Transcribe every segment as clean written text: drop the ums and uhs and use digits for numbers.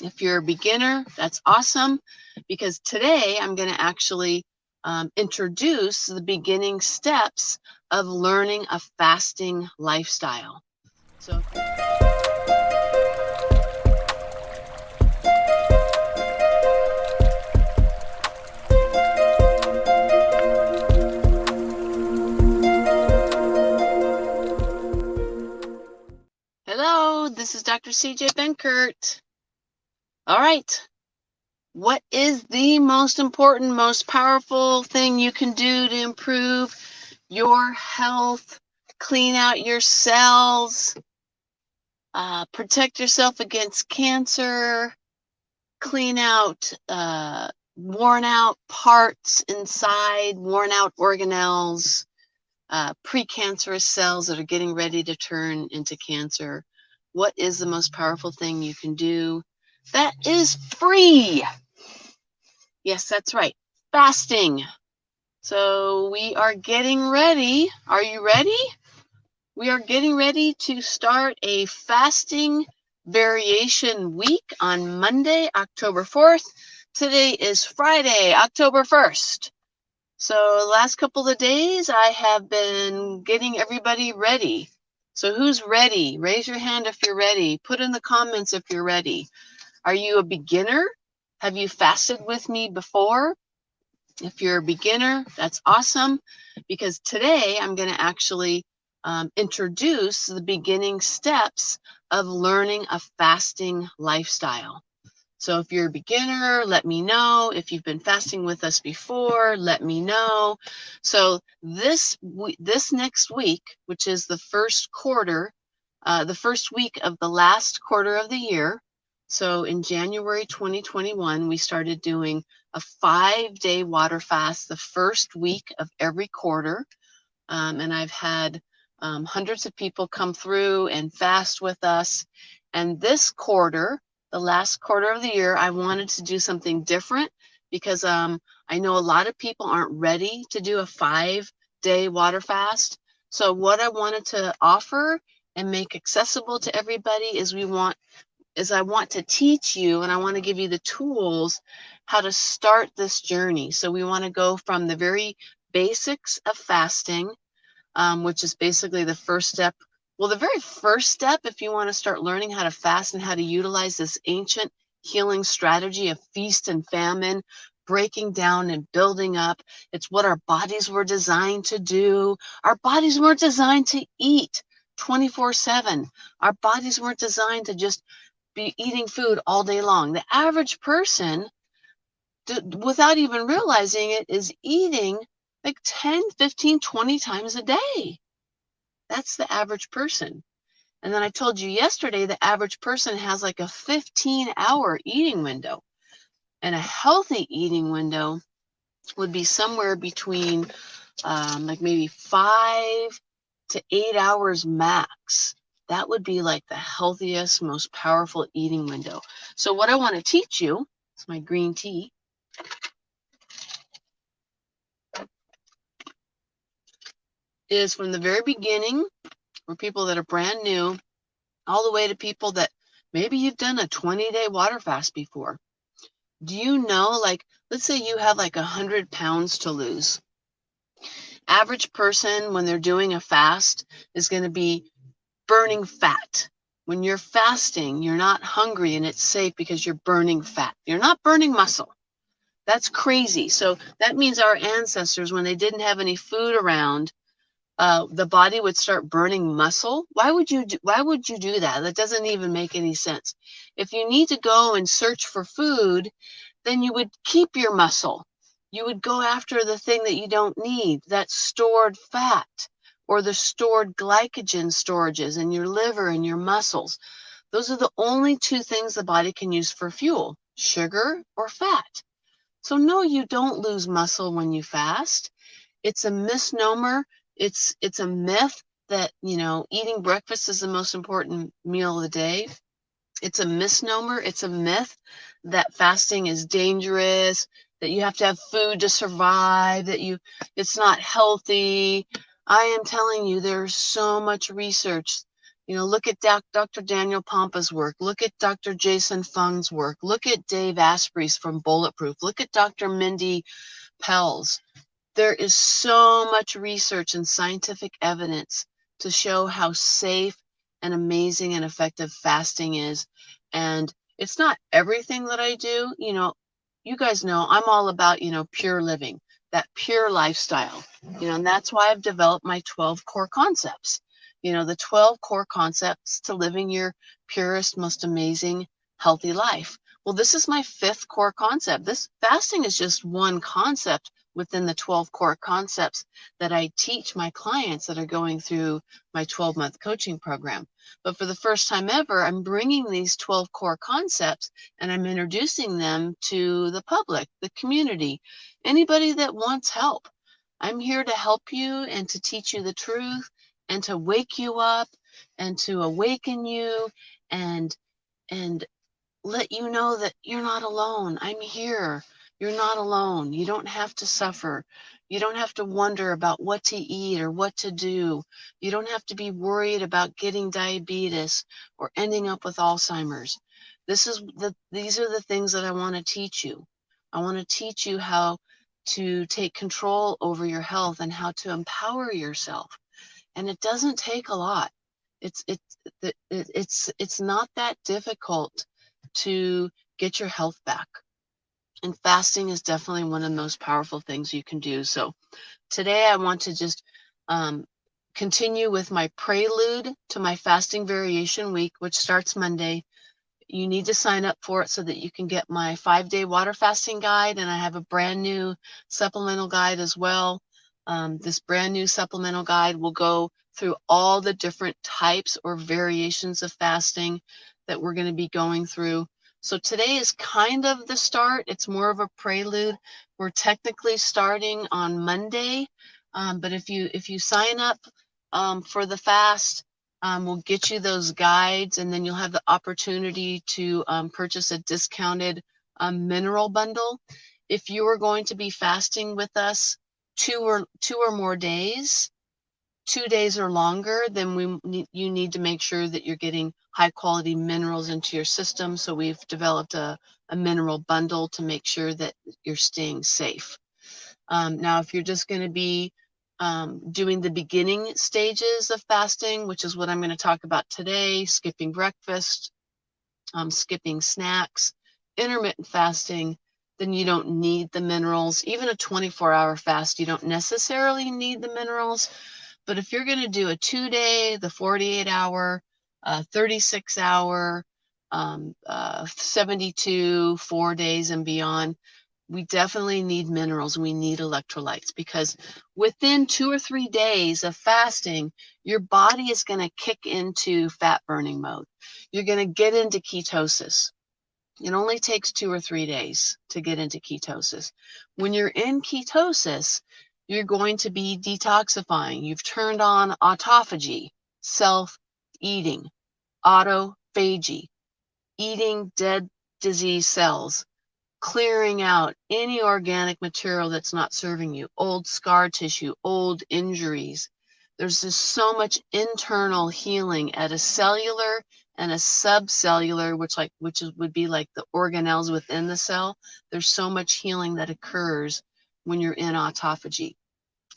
If you're a beginner, that's awesome, because today I'm going to actually introduce the beginning steps of learning a fasting lifestyle. So hello, this is Dr. CJ Benkert. All right. What is the most important, most powerful thing you can do to improve your health, clean out your cells, protect yourself against cancer, clean out worn out parts inside, worn out organelles, precancerous cells that are getting ready to turn into cancer? What is the most powerful thing you can do that is free? Yes, that's right. Fasting. So we are getting ready. Are you ready? We are getting ready to start a fasting variation week on Monday, October 4th. Today is Friday, October 1st. So the last couple of days I have been getting everybody ready. So who's ready? Raise your hand if you're ready. Put in the comments if you're ready. Are you a beginner? Have you fasted with me before? If you're a beginner, that's awesome, because today I'm going to actually introduce the beginning steps of learning a fasting lifestyle. So if you're a beginner, let me know. If you've been fasting with us before, let me know. So this next week, which is the first quarter, the first week of the last quarter of the year. So in January 2021, we started doing a 5-day water fast the first week of every quarter. And I've had hundreds of people come through and fast with us. And this quarter, the last quarter of the year, I wanted to do something different, because I know a lot of people aren't ready to do a 5-day water fast. So what I wanted to offer and make accessible to everybody is I want to teach you, and I want to give you the tools how to start this journey. So we want to go from the very basics of fasting, which is basically the first step. Well, the very first step, if you want to start learning how to fast and how to utilize this ancient healing strategy of feast and famine, breaking down and building up. It's what our bodies were designed to do. Our bodies weren't designed to eat 24/7. Our bodies weren't designed to just be eating food all day long. The average person, without even realizing it, is eating like 10, 15, 20 times a day. That's the average person. And then I told you yesterday, the average person has like a 15-hour eating window. And a healthy eating window would be somewhere between like maybe 5 to 8 hours max. That would be like the healthiest, most powerful eating window. So what I want to teach you, it's my green tea, is from the very beginning, for people that are brand new, all the way to people that maybe you've done a 20-day water fast before. Do you know, like, let's say you have like 100 pounds to lose. Average person, when they're doing a fast, is going to be burning fat. When you're fasting, you're not hungry and it's safe because you're burning fat. You're not burning muscle. That's crazy. So that means our ancestors, when they didn't have any food around, the body would start burning muscle. Why would you do that? That doesn't even make any sense. If you need to go and search for food, then you would keep your muscle. You would go after the thing that you don't need, that stored fat, or the stored glycogen storages in your liver and your muscles. Those are the only two things the body can use for fuel, sugar or fat. So no, you don't lose muscle when you fast. It's a misnomer. It's a myth that, eating breakfast is the most important meal of the day. It's a misnomer. It's a myth that fasting is dangerous, that you have to have food to survive, it's not healthy. I am telling you, there's so much research. You know, look at Dr. Daniel Pompa's work. Look at Dr. Jason Fung's work. Look at Dave Asprey's from Bulletproof. Look at Dr. Mindy Pell's. There is so much research and scientific evidence to show how safe and amazing and effective fasting is. And it's not everything that I do. You know, you guys know I'm all about, you know, pure living, that pure lifestyle, you know, and that's why I've developed my 12 core concepts, you know, the 12 core concepts to living your purest, most amazing, healthy life. Well, this is my 5th core concept. This fasting is just one concept within the 12 core concepts that I teach my clients that are going through my 12-month coaching program. But for the first time ever, I'm bringing these 12 core concepts and I'm introducing them to the public, the community, anybody that wants help. I'm here to help you and to teach you the truth and to wake you up and to awaken you and let you know that you're not alone. I'm here. You're not alone. You don't have to suffer. You don't have to wonder about what to eat or what to do. You don't have to be worried about getting diabetes or ending up with Alzheimer's. These are the things that I want to teach you. I want to teach you how to take control over your health and how to empower yourself. And it doesn't take a lot. It's not that difficult to get your health back. And fasting is definitely one of the most powerful things you can do. So today I want to just continue with my prelude to my fasting variation week, which starts Monday. You need to sign up for it so that you can get my 5-day water fasting guide. And I have a brand new supplemental guide as well. This brand new supplemental guide will go through all the different types or variations of fasting that we're going to be going through. So today is kind of the start. It's more of a prelude. We're technically starting on Monday, but if you sign up for the fast, we'll get you those guides, and then you'll have the opportunity to purchase a discounted mineral bundle. If you are going to be fasting with us two or more days, 2 days or longer, then you need to make sure that you're getting high quality minerals into your system. So we've developed a mineral bundle to make sure that you're staying safe. Now, if you're just going to be doing the beginning stages of fasting, which is what I'm going to talk about today, skipping breakfast, skipping snacks, intermittent fasting, then you don't need the minerals. Even a 24-hour fast, you don't necessarily need the minerals. But if you're going to do a 2-day, the 48-hour, 36-hour, 72, 4 days and beyond, we definitely need minerals. We need electrolytes, because within 2 or 3 days of fasting, your body is going to kick into fat burning mode. You're going to get into ketosis. It only takes 2 or 3 days to get into ketosis. When you're in ketosis, you're going to be detoxifying. You've turned on autophagy, self-eating, autophagy, eating dead disease cells, clearing out any organic material that's not serving you, old scar tissue, old injuries. There's just so much internal healing at a cellular and a subcellular, which would be like the organelles within the cell. There's so much healing that occurs when you're in autophagy.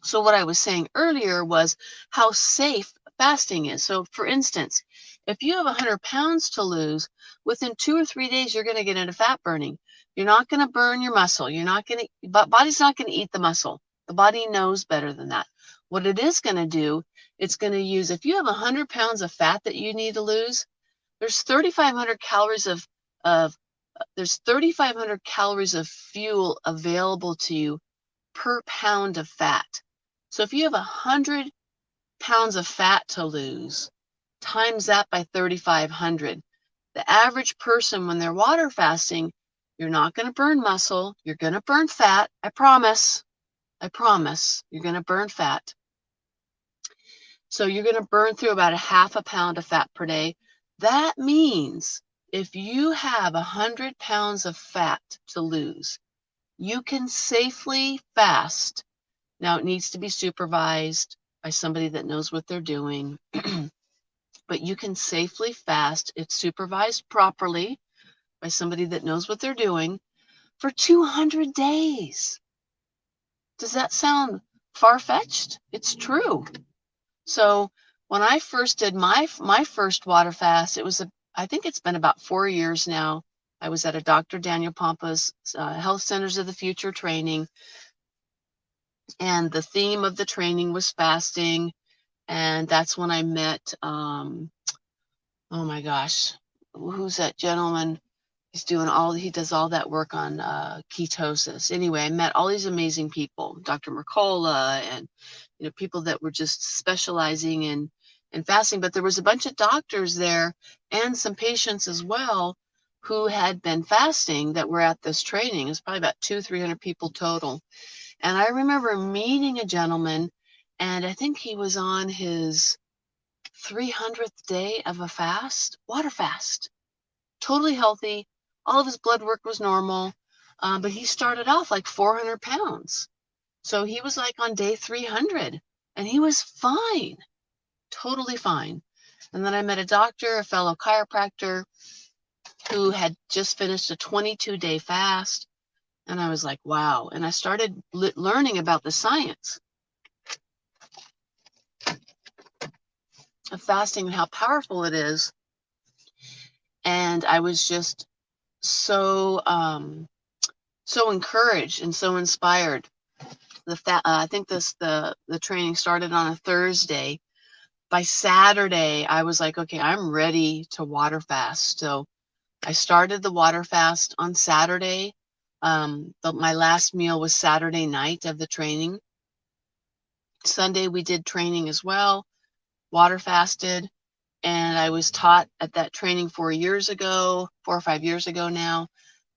So what I was saying earlier was how safe fasting is. So for instance, if you have 100 pounds to lose, within 2 or 3 days, you're going to get into fat burning. You're not going to burn your muscle. Body's not going to eat the muscle. The body knows better than that. What it is going to do, it's going to use, if you have 100 pounds of fat that you need to lose, there's 3,500 calories there's 3,500 calories of fuel available to you per pound of fat. So if you have 100 pounds of fat to lose, times that by 3,500. The average person, when they're water fasting, you're not going to burn muscle. You're going to burn fat. I promise. I promise. You're going to burn fat. So you're going to burn through about 1/2 pound of fat per day. That means if you have 100 pounds of fat to lose, you can safely fast. Now, it needs to be supervised by somebody that knows what they're doing. but you can safely fast. It's supervised properly by somebody that knows what they're doing for 200 days. Does that sound far-fetched? It's true. So when I first did my first water fast, I think it's been about 4 years now. I was at a Dr. Daniel Pompa's Health Centers of the Future training, and the theme of the training was fasting. And that's when I met, oh my gosh, who's that gentleman? He does all that work on ketosis. Anyway, I met all these amazing people, Dr. Mercola, and people that were just specializing in fasting. But there was a bunch of doctors there and some patients as well who had been fasting that were at this training. It was probably about 200-300 people total. And I remember meeting a gentleman, and I think he was on his 300th day of a fast, water fast, totally healthy. All of his blood work was normal, but he started off like 400 pounds. So he was like on day 300, and he was fine, totally fine. And then I met a doctor, a fellow chiropractor, who had just finished a 22-day fast. And I was like, wow. And I started learning about the science of fasting and how powerful it is. And I was just so encouraged and so inspired. I think the training started on a Thursday. By Saturday, I was like, okay, I'm ready to water fast. So I started the water fast on Saturday. My last meal was Saturday night of the training. Sunday we did training as well, water fasted, and I was taught at that training 4 or 5 years ago now,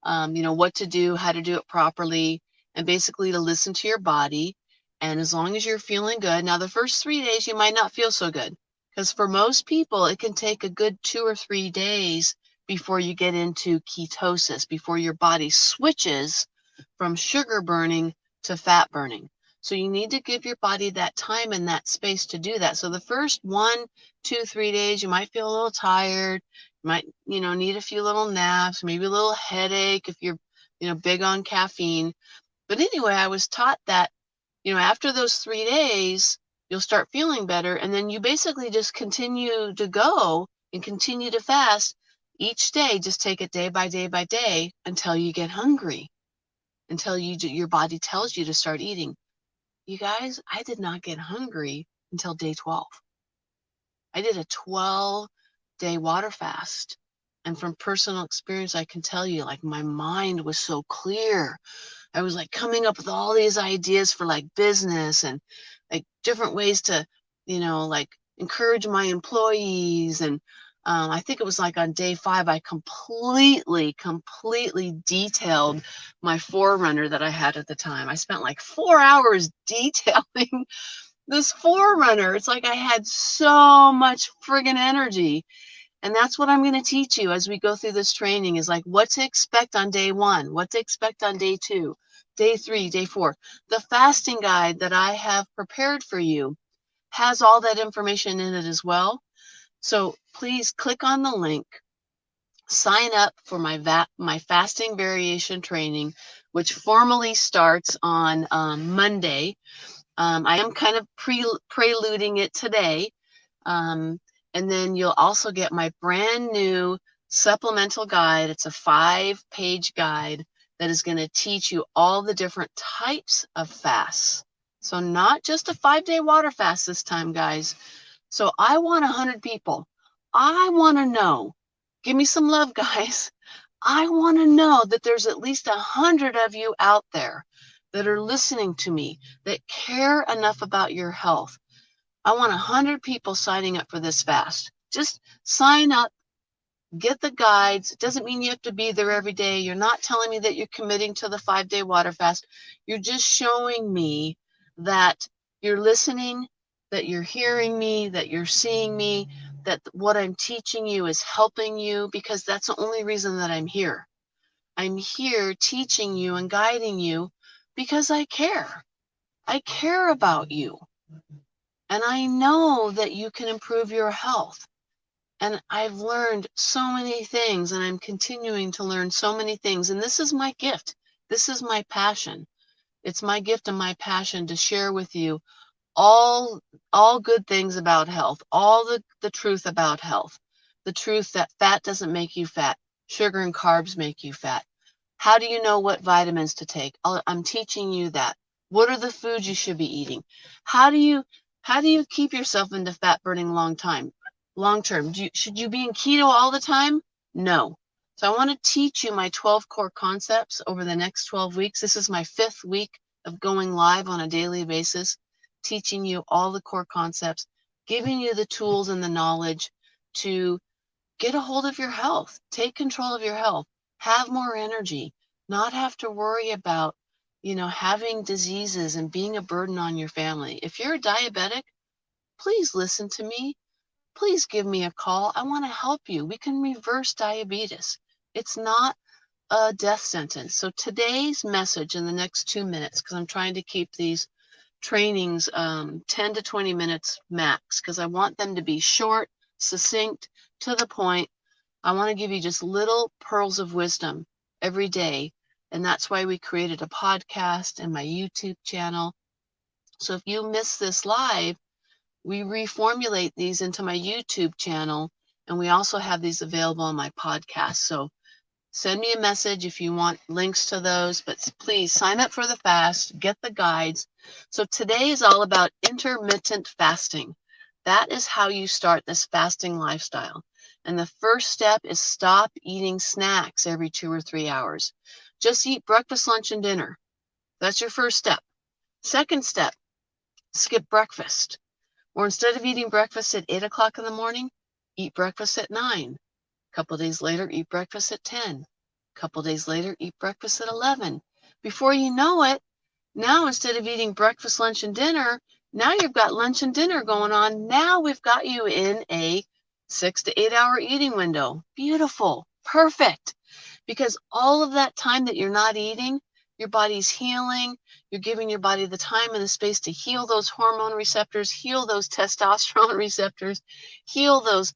what to do, how to do it properly, and basically to listen to your body. And as long as you're feeling good, now the first 3 days you might not feel so good, because for most people it can take a good 2 or 3 days before you get into ketosis, before your body switches from sugar burning to fat burning. So you need to give your body that time and that space to do that. So the first 1, 2, 3 days, you might feel a little tired. You might, need a few little naps, maybe a little headache if you're, big on caffeine. But anyway, I was taught that, after those 3 days, you'll start feeling better. And then you basically just continue to go and continue to fast each day. Just take it day by day by day until you get hungry, until your body tells you to start eating. You guys, I did not get hungry until day 12. I did a 12-day water fast. And from personal experience, I can tell you, like, my mind was so clear. I was like coming up with all these ideas for like business and like different ways to, like encourage my employees. And I think it was like on day 5, I completely detailed my Forerunner that I had at the time. I spent like 4 hours detailing this Forerunner. It's like I had so much friggin' energy. And that's what I'm going to teach you as we go through this training, is like what to expect on day 1, what to expect on day 2, day 3, day 4. The fasting guide that I have prepared for you has all that information in it as well. So please click on the link, sign up for my fasting variation training, which formally starts on Monday. I am kind of preluding it today. And then you'll also get my brand new supplemental guide. It's a 5-page guide that is going to teach you all the different types of fasts. So not just a 5-day water fast this time, guys. So I want 100 people. I want to know. Give me some love, guys. I want to know that there's at least 100 of you out there that are listening to me, that care enough about your health. I want 100 people signing up for this fast. Just sign up, get the guides. It doesn't mean you have to be there every day. You're not telling me that you're committing to the 5-day water fast. You're just showing me that you're listening, that you're hearing me, that you're seeing me, that what I'm teaching you is helping you, because that's the only reason that I'm here. I'm here teaching you and guiding you because I care. I care about you. And I know that you can improve your health. And I've learned so many things, and I'm continuing to learn so many things. And this is my gift. This is my passion. It's my gift and my passion to share with you all good things about health, all the truth about health, the truth that fat doesn't make you fat, sugar and carbs make you fat. How do you know what vitamins to take? I'm teaching you that. What are the foods you should be eating? How do you keep yourself into fat burning long term? Should you be in keto all the time? No. So I want to teach you my 12 core concepts over the next 12 weeks. This is my 5th week of going live on a daily basis, teaching you all the core concepts, giving you the tools and the knowledge to get a hold of your health, take control of your health, have more energy, not have to worry about, having diseases and being a burden on your family. If you're a diabetic, please listen to me. Please give me a call. I want to help you. We can reverse diabetes. It's not a death sentence. So today's message in the next 2 minutes, because I'm trying to keep these trainings 10 to 20 minutes max, because I want them to be short, succinct, to the point. I want to give you just little pearls of wisdom every day. And that's why we created a podcast and my YouTube channel. So if you miss this live, we reformulate these into my YouTube channel, and we also have these available on my podcast. So send me a message if you want links to those, but please sign up for the fast, get the guides. So today is all about intermittent fasting. That is how you start this fasting lifestyle. And the first step is stop eating snacks every 2 or 3 hours. Just eat breakfast, lunch, and dinner. That's your first step. Second step, skip breakfast. Or instead of eating breakfast at 8 o'clock in the morning, eat breakfast at 9. A couple days later, eat breakfast at 10. A couple days later, eat breakfast at 11. Before you know it, now instead of eating breakfast, lunch, and dinner, now you've got lunch and dinner going on. Now we've got you in a 6 to 8 hour eating window. Beautiful. Perfect. Because all of that time that you're not eating, your body's healing. You're giving your body the time and the space to heal those hormone receptors, heal those testosterone receptors, heal those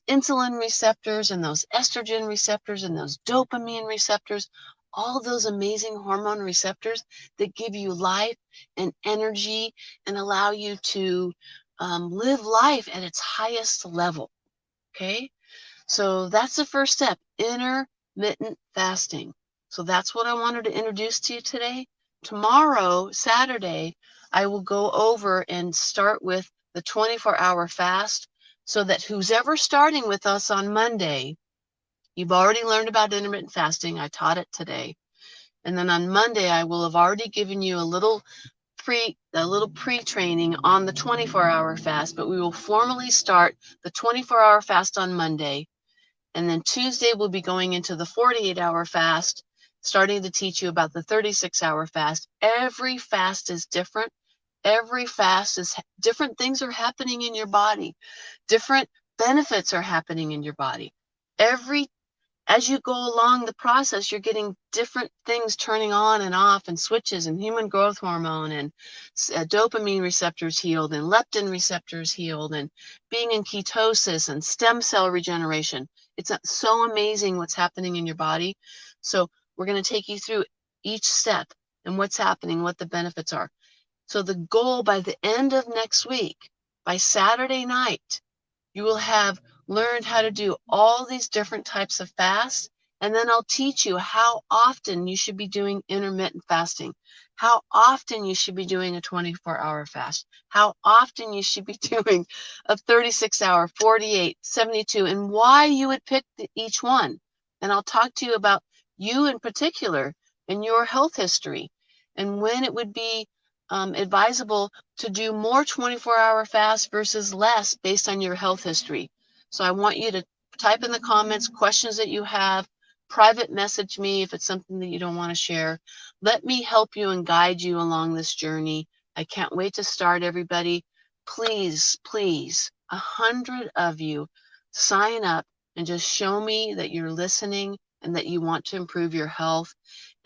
insulin receptors and those estrogen receptors and those dopamine receptors, all those amazing hormone receptors that give you life and energy and allow you to live life at its highest level. Okay? So that's the first step, intermittent fasting. So that's what I wanted to introduce to you today. Tomorrow, Saturday, I will go over and start with the 24-hour fast so that who's ever starting with us on Monday, you've already learned about intermittent fasting. I taught it today. And then on Monday, I will have already given you a little pre-training on the 24-hour fast, but we will formally start the 24-hour fast on Monday. And then Tuesday, we'll be going into the 48-hour fast, starting to teach you about the 36-hour fast. Every fast is different. Every fast is different. Things are happening in your body. Different benefits are happening in your body. As you go along the process, you're getting different things turning on and off, and switches, and human growth hormone, and dopamine receptors healed, and leptin receptors healed, and being in ketosis, and stem cell regeneration. It's so amazing what's happening in your body. So we're going to take you through each step and what's happening, what the benefits are. So the goal by the end of next week, by Saturday night, you will have learned how to do all these different types of fasts. And then I'll teach you how often you should be doing intermittent fasting, how often you should be doing a 24-hour fast, how often you should be doing a 36-hour, 48, 72, and why you would pick each one. And I'll talk to you about you in particular and your health history, and when it would be advisable to do more 24-hour fasts versus less based on your health history. So I want you to type in the comments questions that you have, private message me if it's something that you don't want to share. Let me help you and guide you along this journey. I can't wait to start, everybody. Please, 100 of you sign up and just show me that you're listening and that you want to improve your health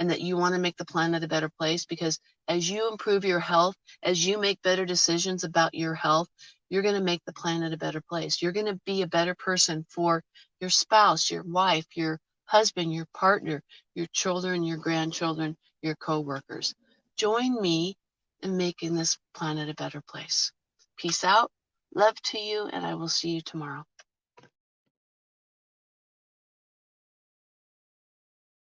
and that you want to make the planet a better place, because as you improve your health, as you make better decisions about your health, you're going to make the planet a better place. You're going to be a better person for your spouse, your wife, your husband, your partner, your children, your grandchildren, your coworkers. Join me in making this planet a better place. Peace out, love to you, and I will see you tomorrow.